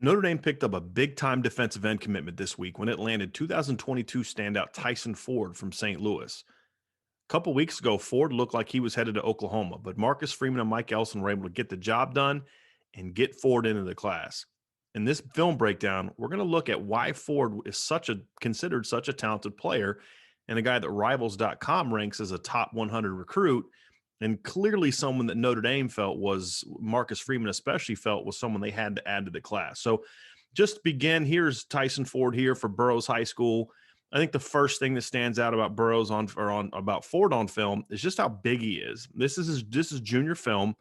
Notre Dame picked up a big-time defensive end commitment this week when it landed 2022 standout Tyson Ford from St. Louis. A couple weeks ago, Ford looked like he was headed to Oklahoma, but Marcus Freeman and Mike Elson were able to get the job done and get Ford into the class. In this film breakdown, we're going to look at why Ford is considered such a talented player and a guy that Rivals.com ranks as a top 100 recruit, and clearly someone that Notre Dame felt was Marcus Freeman, especially felt was someone they had to add to the class. So, just to begin, here's Tyson Ford here for Burroughs High School. I think the first thing that stands out about about Ford on film is just how big he is. This is junior film.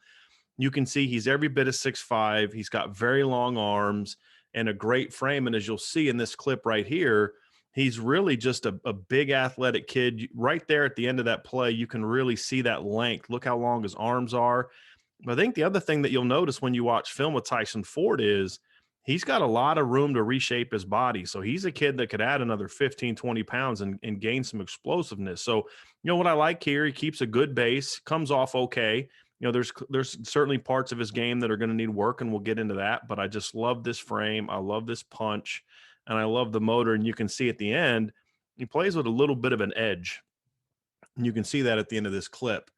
You can see he's every bit of 6'5". He's got very long arms and a great frame. And as you'll see in this clip right here, he's really just a big athletic kid. Right there at the end of that play, you can really see that length. Look how long his arms are. But I think the other thing that you'll notice when you watch film with Tyson Ford is he's got a lot of room to reshape his body. So he's a kid that could add another 15, 20 pounds and gain some explosiveness. So, what I like here, he keeps a good base, comes off okay. There's certainly parts of his game that are going to need work, and we'll get into that. But I just love this frame. I love this punch, and I love the motor. And you can see at the end, he plays with a little bit of an edge. And you can see that at the end of this clip.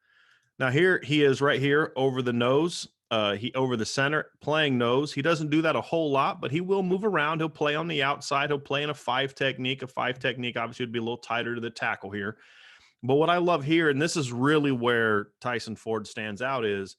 Now here he is right here over the nose. He over the center playing nose. He doesn't do that a whole lot, but he will move around. He'll play on the outside. He'll play in a five technique. A five technique obviously would be a little tighter to the tackle here. But what I love here, and this is really where Tyson Ford stands out, is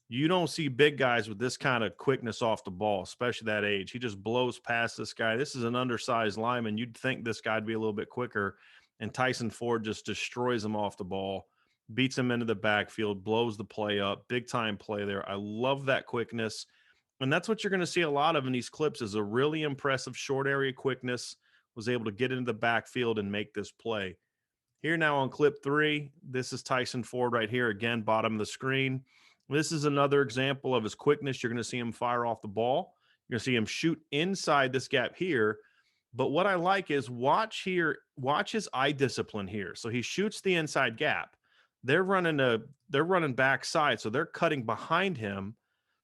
you don't see big guys with this kind of quickness off the ball, especially that age. He just blows past this guy. This is an undersized lineman. You'd think this guy'd be a little bit quicker, and Tyson Ford just destroys him off the ball, beats him into the backfield, blows the play up. Big time play there. I love that quickness. And that's what you're going to see a lot of in these clips is a really impressive short area quickness, was able to get into the backfield and make this play. Here now on clip 3, this is Tyson Ford right here, again, bottom of the screen. This is another example of his quickness. You're going to see him fire off the ball. You're going to see him shoot inside this gap here. But what I like is watch his eye discipline here. So he shoots the inside gap. They're running backside, so they're cutting behind him.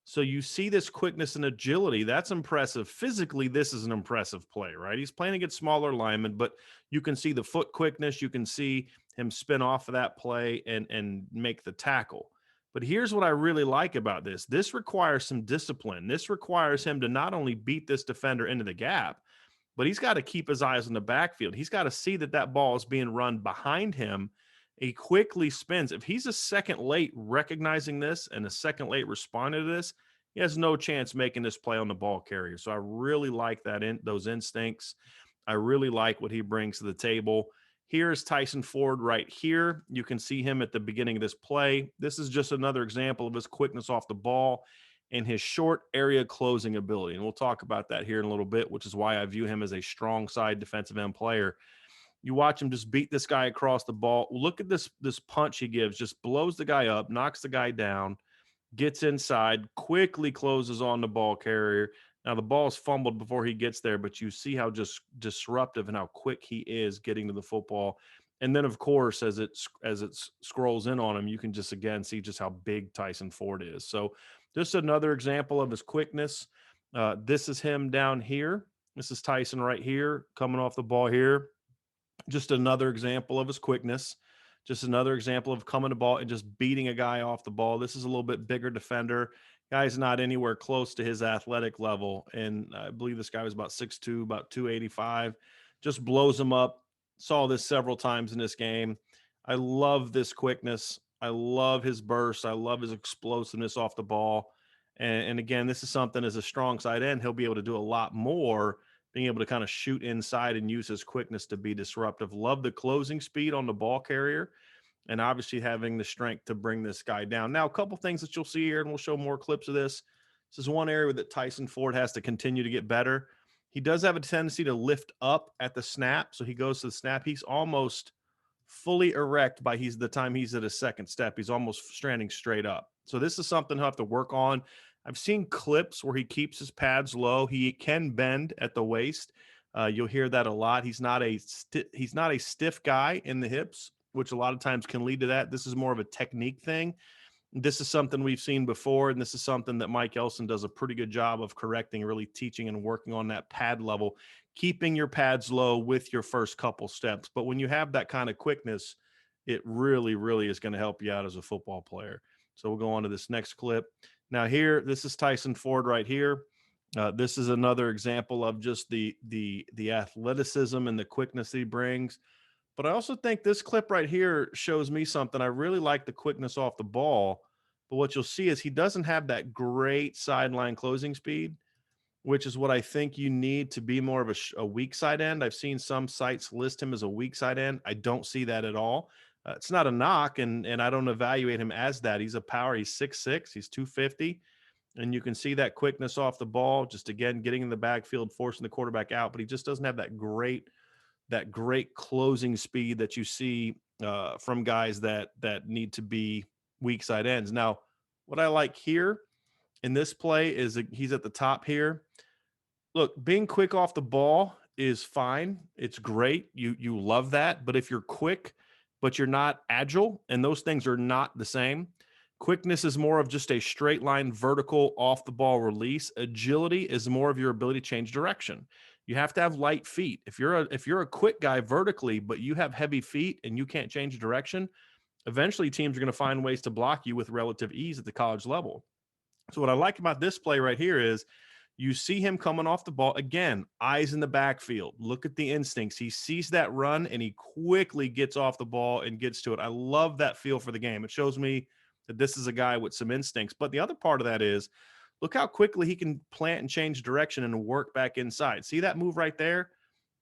So you see this quickness and agility. That's impressive. Physically, this is an impressive play, right? He's playing against smaller linemen, but you can see the foot quickness. You can see him spin off of that play and make the tackle. But here's what I really like about this. This requires some discipline. This requires him to not only beat this defender into the gap, but he's got to keep his eyes on the backfield. He's got to see that that ball is being run behind him. He quickly spins. If he's a second late recognizing this and a second late responding to this, he has no chance making this play on the ball carrier. So I really like those instincts. I really like what he brings to the table. Here's Tyson Ford right here. You can see him at the beginning of this play. This is just another example of his quickness off the ball and his short area closing ability. And we'll talk about that here in a little bit, which is why I view him as a strong side defensive end player. You watch him just beat this guy across the ball. Look at this punch he gives, just blows the guy up, knocks the guy down, gets inside, quickly closes on the ball carrier. Now the ball's fumbled before he gets there, but you see how just disruptive and how quick he is getting to the football. And then, of course, as it scrolls in on him, you can just again see just how big Tyson Ford is. So just another example of his quickness. This is him down here. This is Tyson right here, coming off the ball here. Just another example of his quickness. Just another example of coming to ball and just beating a guy off the ball. This is a little bit bigger defender. Guy's not anywhere close to his athletic level. And I believe this guy was about 6'2", about 285. Just blows him up. Saw this several times in this game. I love this quickness. I love his burst. I love his explosiveness off the ball. And again, this is something as a strong side end, he'll be able to do a lot more, being able to kind of shoot inside and use his quickness to be disruptive. Love the closing speed on the ball carrier, and obviously having the strength to bring this guy down. Now, a couple things that you'll see here, and we'll show more clips of this. This is one area that Tyson Ford has to continue to get better. He does have a tendency to lift up at the snap. So he goes to the snap. He's almost fully erect by the time he's at his second step. He's almost standing straight up. So this is something he'll have to work on. I've seen clips where he keeps his pads low. He can bend at the waist. You'll hear that a lot. He's not a stiff guy in the hips, which a lot of times can lead to that. This is more of a technique thing. This is something we've seen before, and this is something that Mike Elson does a pretty good job of correcting, really teaching and working on that pad level, keeping your pads low with your first couple steps. But when you have that kind of quickness, it really, really is going to help you out as a football player. So we'll go on to this next clip. Now, here, this is Tyson Ford right here. This is another example of just the athleticism and the quickness that he brings. But I also think this clip right here shows me something. I really like the quickness off the ball. But what you'll see is he doesn't have that great sideline closing speed, which is what I think you need to be more of a weak side end. I've seen some sites list him as a weak side end. I don't see that at all. It's not a knock, and I don't evaluate him as that. He's a power. He's 6'6", he's 250, and you can see that quickness off the ball. Just again getting in the backfield, forcing the quarterback out, but he just doesn't have that great closing speed that you see from guys that need to be weak side ends. Now, what I like here in this play is that he's at the top here. Look, being quick off the ball is fine. It's great. You love that. But if you're quick, but you're not agile, and those things are not the same. Quickness is more of just a straight line, vertical, off the ball release. Agility is more of your ability to change direction. You have to have light feet. If you're a quick guy vertically, but you have heavy feet and you can't change direction, eventually teams are going to find ways to block you with relative ease at the college level. So what I like about this play right here is you see him coming off the ball. Again, eyes in the backfield. Look at the instincts. He sees that run and he quickly gets off the ball and gets to it. I love that feel for the game. It shows me that this is a guy with some instincts. But the other part of that is look how quickly he can plant and change direction and work back inside. See that move right there?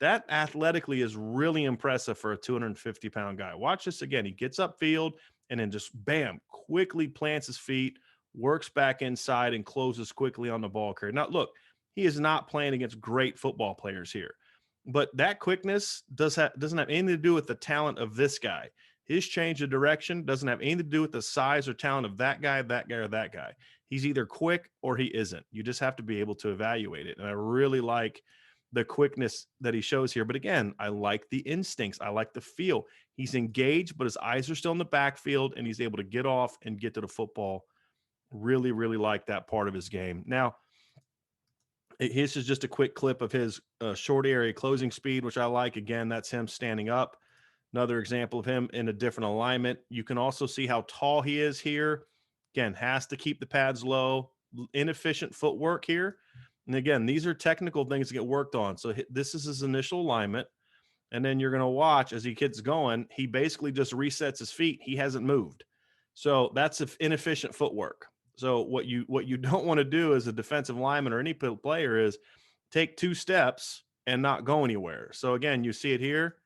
That athletically is really impressive for a 250-pound guy. Watch this again. He gets upfield and then just bam, quickly plants his feet, works back inside, and closes quickly on the ball carrier. Now, look, he is not playing against great football players here, but that quickness doesn't have anything to do with the talent of this guy. His change of direction doesn't have anything to do with the size or talent of that guy, or that guy. He's either quick or he isn't. You just have to be able to evaluate it. And I really like the quickness that he shows here. But again, I like the instincts. I like the feel. He's engaged, but his eyes are still in the backfield, and he's able to get off and get to the football. Really, really like that part of his game. Now, this is just a quick clip of his short area closing speed, which I like. Again, that's him standing up. Another example of him in a different alignment. You can also see how tall he is here. Again, has to keep the pads low. Inefficient footwork here. And again, these are technical things to get worked on. So this is his initial alignment. And then you're going to watch as he gets going, he basically just resets his feet. He hasn't moved. So that's inefficient footwork. So what you don't want to do as a defensive lineman or any player is take two steps and not go anywhere. So again, you see it here,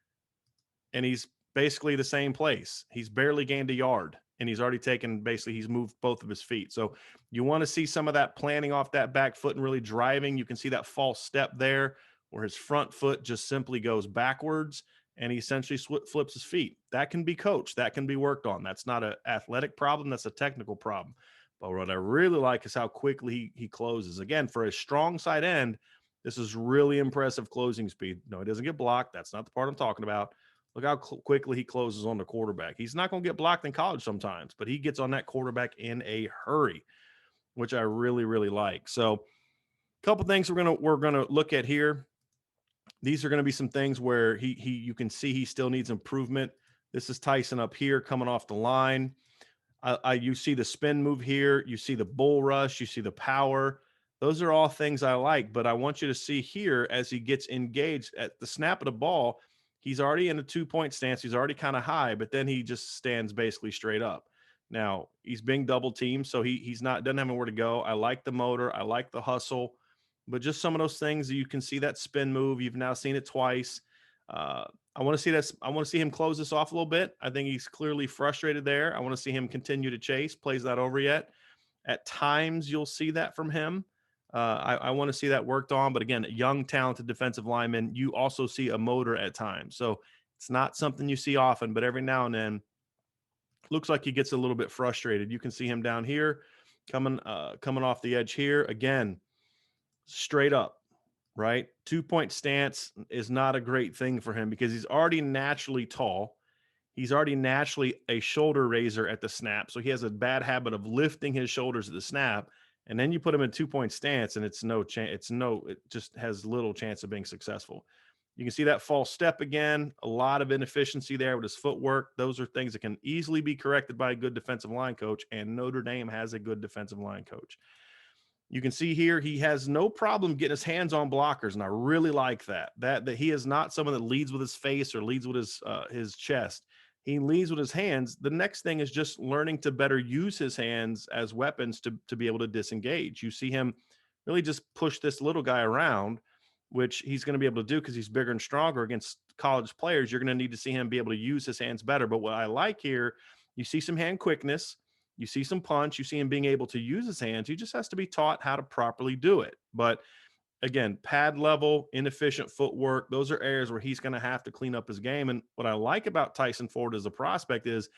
and he's basically the same place. He's barely gained a yard, and he's already taken, basically he's moved both of his feet. So you want to see some of that planting off that back foot and really driving. You can see that false step there where his front foot just simply goes backwards and he essentially flips his feet. That can be coached. That can be worked on. That's not an athletic problem. That's a technical problem. But what I really like is how quickly he closes. Again, for a strong side end, this is really impressive closing speed. No, he doesn't get blocked. That's not the part I'm talking about. Look how quickly he closes on the quarterback. He's not going to get blocked in college sometimes, but he gets on that quarterback in a hurry, which I really, really like. So a couple things we're gonna look at here. These are going to be some things where you can see he still needs improvement. This is Tyson up here coming off the line. You see the spin move here. You see the bull rush. You see the power. Those are all things I like, but I want you to see here as he gets engaged at the snap of the ball, he's already in a 2-point stance. He's already kind of high, but then he just stands basically straight up. Now he's being double teamed, so doesn't have anywhere to go. I like the motor. I like the hustle, but just some of those things, you can see that spin move. You've now seen it twice. I want to see this. I want to see him close this off a little bit. I think he's clearly frustrated there. I want to see him continue to chase. Plays that over yet. At times, you'll see that from him. I want to see that worked on. But again, a young, talented defensive lineman, you also see a motor at times. So it's not something you see often, but every now and then, looks like he gets a little bit frustrated. You can see him down here coming off the edge here. Again, straight up. Right? 2-point stance is not a great thing for him because he's already naturally tall. He's already naturally a shoulder raiser at the snap. So he has a bad habit of lifting his shoulders at the snap. And then you put him in 2 point stance, and it's no chance. It just has little chance of being successful. You can see that false step again, a lot of inefficiency there with his footwork. Those are things that can easily be corrected by a good defensive line coach, and Notre Dame has a good defensive line coach. You can see here he has no problem getting his hands on blockers, and I really like that. That he is not someone that leads with his face or leads with his chest. He leads with his hands. The next thing is just learning to better use his hands as weapons to be able to disengage. You see him really just push this little guy around, which he's going to be able to do because he's bigger and stronger against college players. You're going to need to see him be able to use his hands better. But what I like here, you see some hand quickness. You see some punch. You see him being able to use his hands. He just has to be taught how to properly do it. But again, pad level, inefficient footwork, those are areas where he's going to have to clean up his game. And what I like about Tyson Ford as a prospect is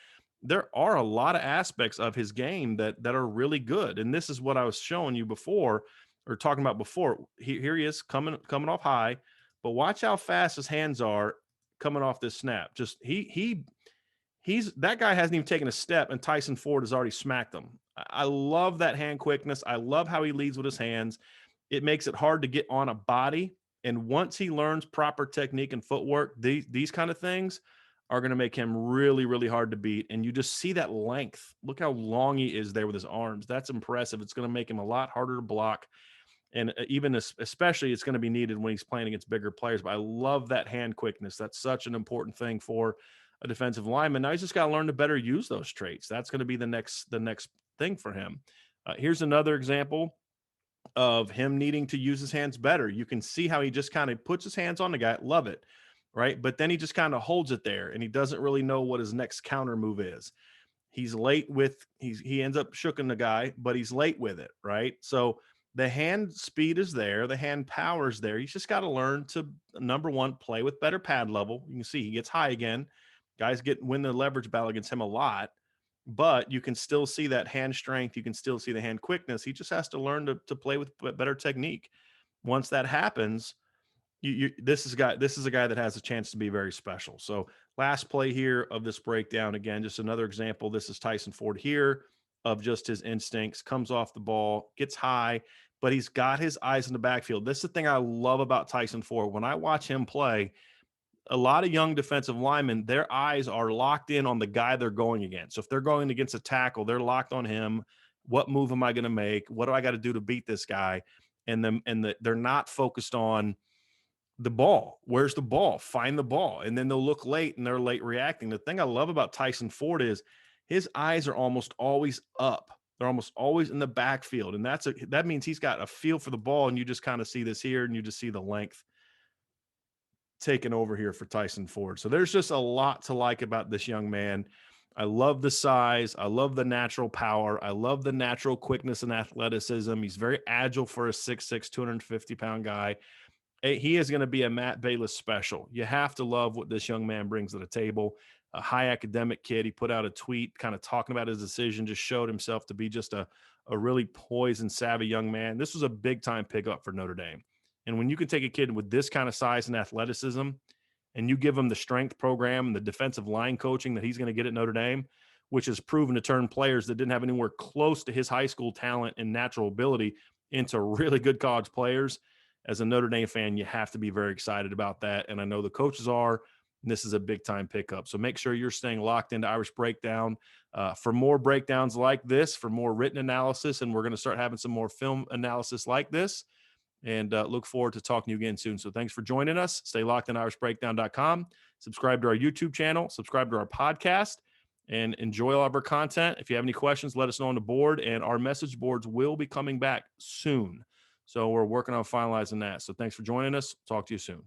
there are a lot of aspects of his game that are really good. And this is what I was showing you before, or talking about before. Here he is coming off high, but watch how fast his hands are coming off this snap. Just he's that guy hasn't even taken a step, and Tyson Ford has already smacked him. I love that hand quickness. I love how he leads with his hands. It makes it hard to get on a body. And once he learns proper technique and footwork, these kind of things are going to make him really, really hard to beat. And you just see that length. Look how long he is there with his arms. That's impressive. It's going to make him a lot harder to block. And even especially, it's going to be needed when he's playing against bigger players. But I love that hand quickness. That's such an important thing for a defensive lineman. Now he's just got to learn to better use those traits. That's going to be the next thing for him. Here's another example of him needing to use his hands better. You can see how he just kind of puts his hands on the guy. Love it. Right. But then he just kind of holds it there, and he doesn't really know what his next counter move is. He's late with he ends up shooking the guy, but he's late with it. Right. So the hand speed is there. The hand power is there. He's just got to learn to, number one, play with better pad level. You can see he gets high again. Guys win the leverage battle against him a lot, but you can still see that hand strength. You can still see the hand quickness. He just has to learn to play with better technique. Once that happens, this is a guy that has a chance to be very special. So last play here of this breakdown, again, just another example. This is Tyson Ford here of just his instincts, comes off the ball, gets high, but he's got his eyes in the backfield. This is the thing I love about Tyson Ford. When I watch him play, a lot of young defensive linemen, their eyes are locked in on the guy they're going against. So if they're going against a tackle, they're locked on him. What move am I going to make? What do I got to do to beat this guy? They're not focused on the ball. Where's the ball? Find the ball. And then they'll look late, and they're late reacting. The thing I love about Tyson Ford is his eyes are almost always up. They're almost always in the backfield. And that means he's got a feel for the ball. And you just kind of see this here, and you just see the length taken over here for Tyson Ford. So there's just a lot to like about this young man. I love the size. I love the natural power. I love the natural quickness and athleticism. He's very agile for a 6'6", 250-pound guy. He is going to be a Matt Bayless special. You have to love what this young man brings to the table. A high academic kid. He put out a tweet kind of talking about his decision, just showed himself to be just a really poised and savvy young man. This was a big-time pickup for Notre Dame. And when you can take a kid with this kind of size and athleticism and you give him the strength program and the defensive line coaching that he's going to get at Notre Dame, which has proven to turn players that didn't have anywhere close to his high school talent and natural ability into really good college players, as a Notre Dame fan, you have to be very excited about that. And I know the coaches are. And this is a big-time pickup. So make sure you're staying locked into Irish Breakdown for more breakdowns like this, for more written analysis, and we're going to start having some more film analysis like this. And look forward to talking to you again soon. So thanks for joining us. Stay locked in irishbreakdown.com. Subscribe to our YouTube channel. Subscribe to our podcast. And enjoy all of our content. If you have any questions, let us know on the board. And our message boards will be coming back soon. So we're working on finalizing that. So thanks for joining us. Talk to you soon.